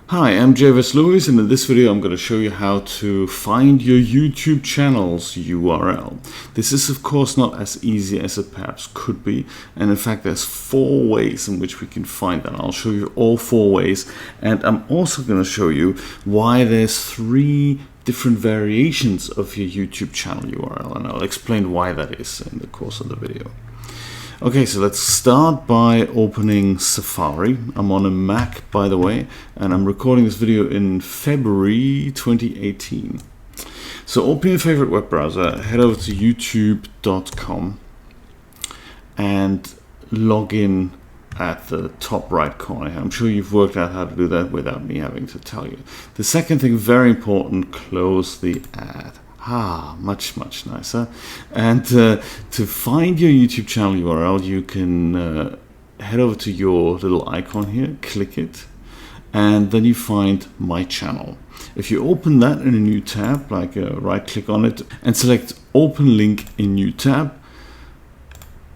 Hi, I'm Jervis Lewis, and in this video I'm going to show you how to find your YouTube channel's URL. This is of course not as easy as it perhaps could be, and in fact there's 4 ways in which we can find that. I'll show you all 4 ways, and I'm also going to show you why there's 3 different variations of your YouTube channel URL, and I'll explain why that is in the course of the video. Okay, so let's start by opening Safari. I'm on a Mac, by the way, and I'm recording this video in February 2018. So open your favorite web browser, head over to youtube.com and log in at the top right corner. I'm sure you've worked out how to do that without me having to tell you. The second thing, very important, close the ad. Much nicer. And to find your YouTube channel URL, you can head over to your little icon here, click it, and then you find My Channel. If you open that in a new tab, like right click on it and select Open Link in New Tab,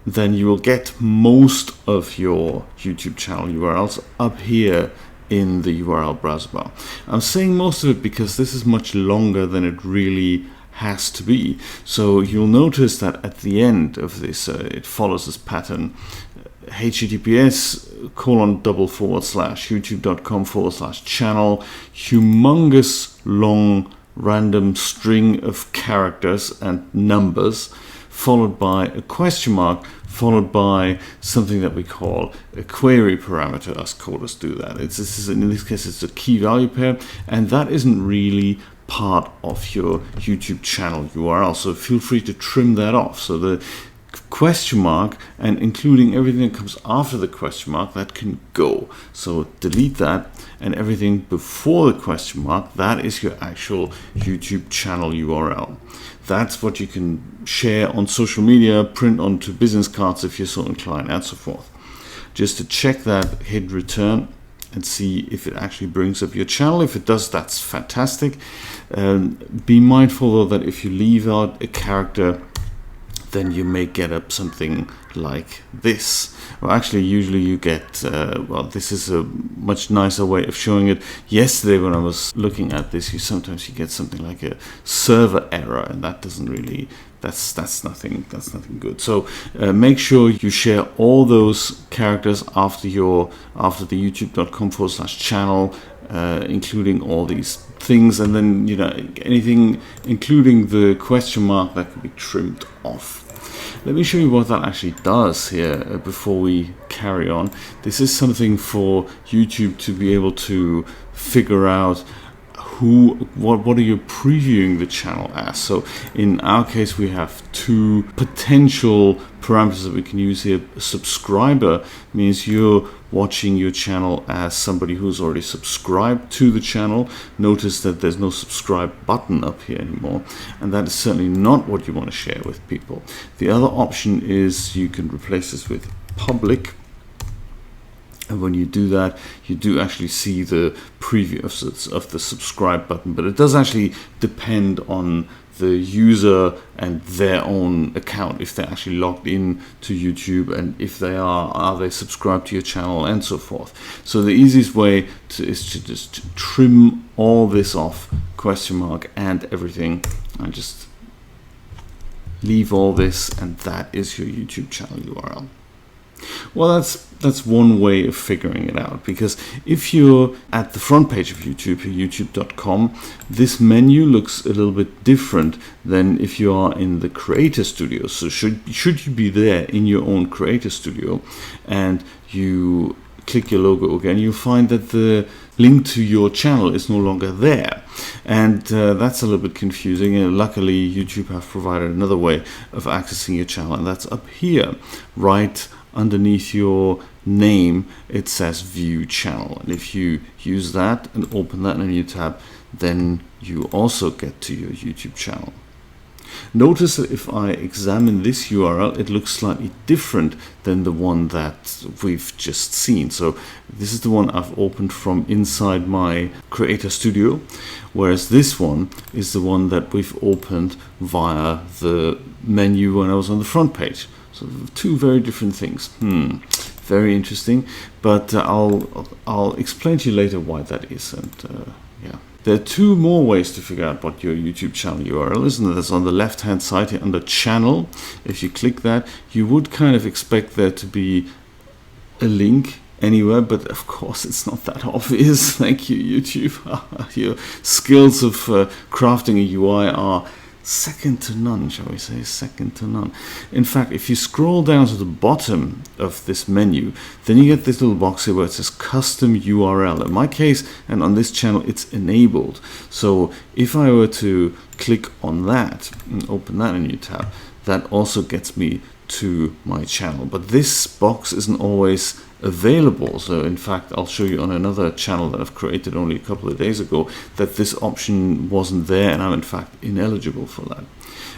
then you will get most of your YouTube channel URLs up here in the URL browser bar. I'm saying most of it because this is much longer than it really has to be. So you'll notice that at the end of this, it follows this pattern: https://youtube.com/channel, humongous long random string of characters and numbers, followed by a question mark, followed by something that we call a query parameter. Us coders do that. In this case, it's a key value pair, and that isn't really part of your YouTube channel URL. So feel free to trim that off. So the question mark and including everything that comes after the question mark, that can go. So delete that, and everything before the question mark, that is your actual YouTube channel URL. That's what you can share on social media, print onto business cards if you're so inclined, and so forth. Just to check that, hit return and see if it actually brings up your channel. If it does, that's fantastic. Be mindful though that if you leave out a character, then you may get up something like this. Well, actually, usually you get, well, this is a much nicer way of showing it. Yesterday when I was looking at this, sometimes you get something like a server error, and that doesn't really, that's nothing good. So make sure you share all those characters after the youtube.com/channel, including all these things, and then anything including the question mark, that can be trimmed off. Let me show you what that actually does here before we carry on. This is something for YouTube to be able to figure out what are you previewing the channel as. So in our case, we have 2 potential parameters that we can use here. A subscriber means you're watching your channel as somebody who's already subscribed to the channel. Notice that there's no subscribe button up here anymore, and that is certainly not what you want to share with people. The other option is you can replace this with public. And when you do that, you do actually see the preview of the subscribe button, but it does actually depend on the user and their own account, if they're actually logged in to YouTube, and if they are they subscribed to your channel, and so forth. So the easiest way is to just trim all this off, question mark and everything, and just leave all this, and that is your YouTube channel URL. Well, that's one way of figuring it out, because if you're at the front page of YouTube, youtube.com, this menu looks a little bit different than if you are in the Creator Studio. So should you be there in your own Creator Studio and you click your logo again, you'll find that the link to your channel is no longer there, and that's a little bit confusing. And luckily, YouTube have provided another way of accessing your channel, and that's up here, right underneath your name. It says View Channel, and if you use that and open that in a new tab, then you also get to your YouTube channel. Notice that if I examine this URL, it looks slightly different than the one that we've just seen. So this is the one I've opened from inside my Creator Studio, whereas this one is the one that we've opened via the menu when I was on the front page. So two very different things. Very interesting, but I'll explain to you later why that is. And yeah, there are two more ways to figure out what your YouTube channel URL is, and that's on the left hand side here under channel. If you click that, you would kind of expect there to be a link anywhere, but of course it's not that obvious. Thank you, YouTube. Your skills of crafting a UI are second to none, shall we say, second to none. In fact, if you scroll down to the bottom of this menu, then you get this little box here where it says custom URL. In my case, and on this channel, it's enabled. So if I were to click on that and open that in a new tab, that also gets me to my channel. But this box isn't always available. So in fact, I'll show you on another channel that I've created only a couple of days ago that this option wasn't there, and I'm in fact ineligible for that.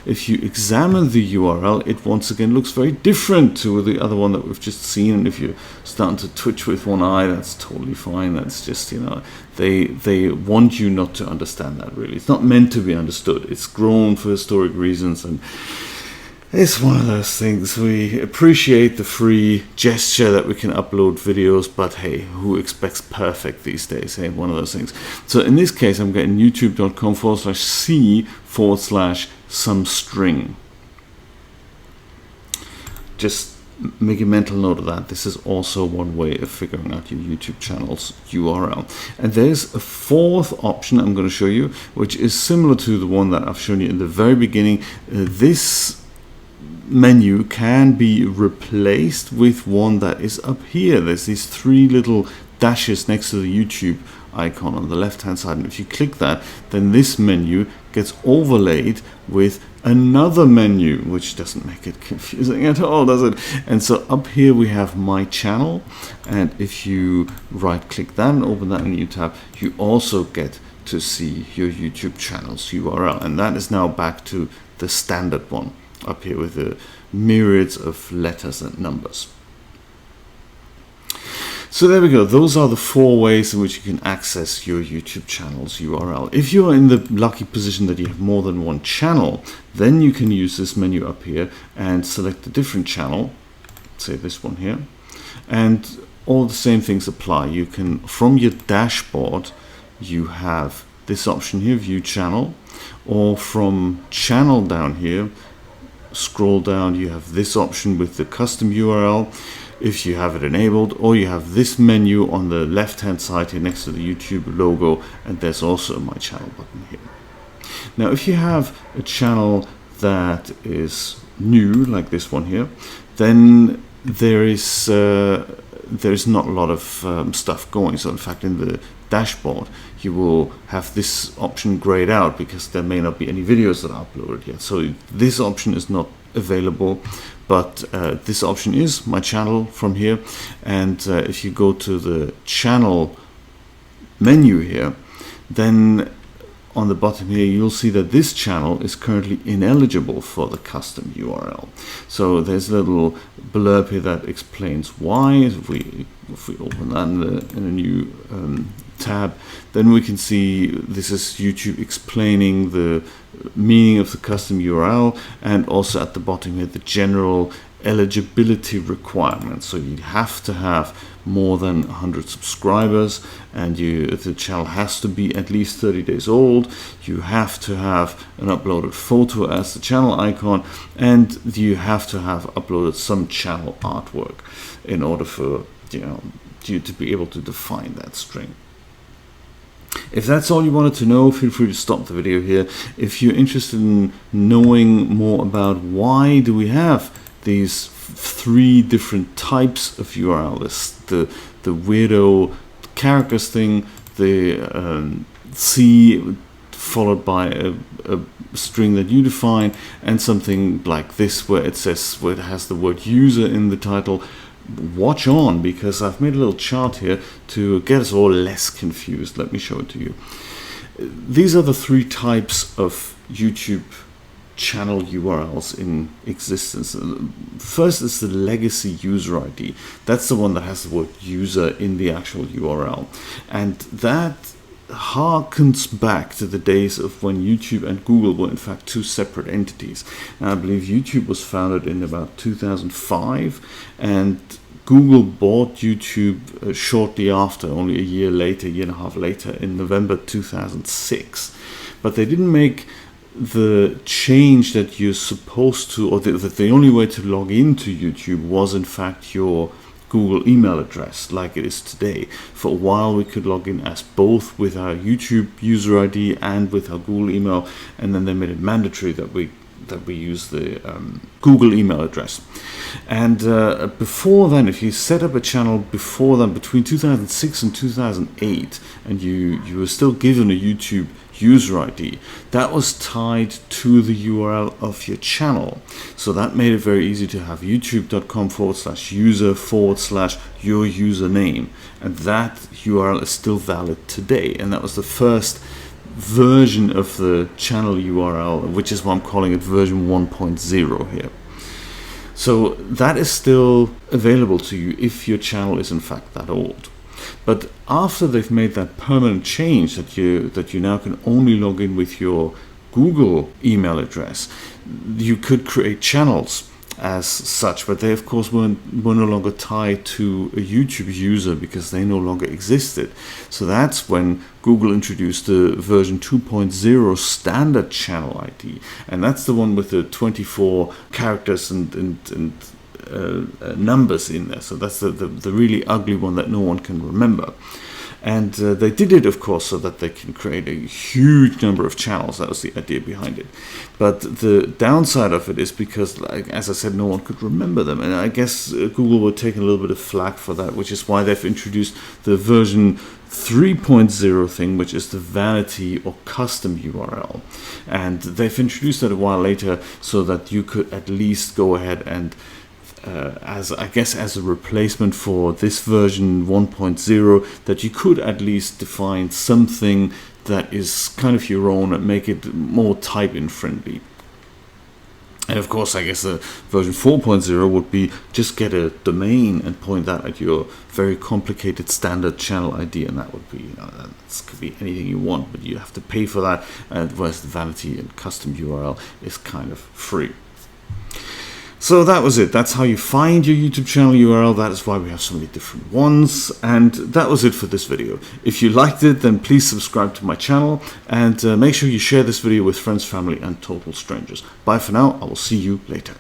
If you examine the URL, it once again looks very different to the other one that we've just seen. And if you're starting to twitch with one eye, that's totally fine. That's just, you know, they want you not to understand that, really. It's not meant to be understood. It's grown for historic reasons, and it's one of those things. We appreciate the free gesture that we can upload videos, but hey, who expects perfect these days? Hey, one of those things. So in this case, I'm getting youtube.com/c/some string. Just make a mental note of that. This is also one way of figuring out your YouTube channel's URL. And there's a fourth option I'm going to show you, which is similar to the one that I've shown you in the very beginning. This menu can be replaced with one that is up here. There's these three little dashes next to the YouTube icon on the left hand side, and if you click that, then this menu gets overlaid with another menu, which doesn't make it confusing at all, does it? And so up here we have my channel, and if you right click that and open that in a new tab, you also get to see your YouTube channel's URL, and that is now back to the standard one up here with the myriads of letters and numbers. So there we go. Those are the four ways in which you can access your YouTube channel's URL. If you're in the lucky position that you have more than one channel, then you can use this menu up here and select a different channel, say this one here, and all the same things apply. You can, from your dashboard, you have this option here, view channel, or from channel down here, scroll down, you have this option with the custom URL if you have it enabled, or you have this menu on the left hand side here next to the YouTube logo, and there's also a my channel button here. Now if you have a channel that is new, like this one here, then there's not a lot of stuff going. So in fact, in the dashboard you will have this option grayed out because there may not be any videos that are uploaded yet. So this option is not available, but this option is my channel from here. And if you go to the channel menu here, then on the bottom here you'll see that this channel is currently ineligible for the custom URL. So there's a little blurb here that explains why. If we open that in a new tab, then we can see this is YouTube explaining the meaning of the custom URL, and also at the bottom here the general eligibility requirements. So you have to have more than 100 subscribers, and the channel has to be at least 30 days old. You have to have an uploaded photo as the channel icon, and you have to have uploaded some channel artwork in order for you to be able to define that string. If that's all you wanted to know, feel free to stop the video here. If you're interested in knowing more about why do we have these three different types of URL, the weirdo characters thing, the C followed by a string that you define, and something like this where it has the word user in the title, watch on, because I've made a little chart here to get us all less confused. Let me show it to you. These are the three types of YouTube channel URLs in existence. First is the legacy user ID. That's the one that has the word user in the actual URL, and that harkens back to the days of when YouTube and Google were in fact two separate entities. And I believe YouTube was founded in about 2005, and Google bought YouTube shortly after, only a year and a half later, in November 2006. But they didn't make the change that you're supposed to, or that the only way to log into YouTube was in fact your Google email address, like it is today. For a while we could log in as both with our YouTube user ID and with our Google email, and then they made it mandatory that we use the Google email address. And before then, if you set up a channel before then, between 2006 and 2008, and you were still given a YouTube user ID, that was tied to the URL of your channel. So that made it very easy to have youtube.com/user/your username, and that URL is still valid today. And that was the first version of the channel URL, which is why I'm calling it version 1.0 here. So that is still available to you if your channel is in fact that old. But after they've made that permanent change that you now can only log in with your Google email address, you could create channels as such, but they of course were no longer tied to a YouTube user because they no longer existed. So that's when Google introduced the version 2.0 standard channel ID, and that's the one with the 24 characters and numbers in there. So that's the really ugly one that no one can remember. And they did it, of course, so that they can create a huge number of channels. That was the idea behind it. But the downside of it is because, like, as I said, no one could remember them. And I guess Google were taking a little bit of flack for that, which is why they've introduced the version 3.0 thing, which is the vanity or custom URL. And they've introduced that a while later so that you could at least go ahead and as a replacement for this version 1.0, that you could at least define something that is kind of your own and make it more type-in friendly. And of course, I guess the version 4.0 would be just get a domain and point that at your very complicated standard channel ID, and that would be, that could be anything you want, but you have to pay for that, whereas the vanity and custom URL is kind of free. So that was it. That's how you find your YouTube channel URL. That is why we have so many different ones. And that was it for this video. If you liked it, then please subscribe to my channel, and make sure you share this video with friends, family, and total strangers. Bye for now. I will see you later.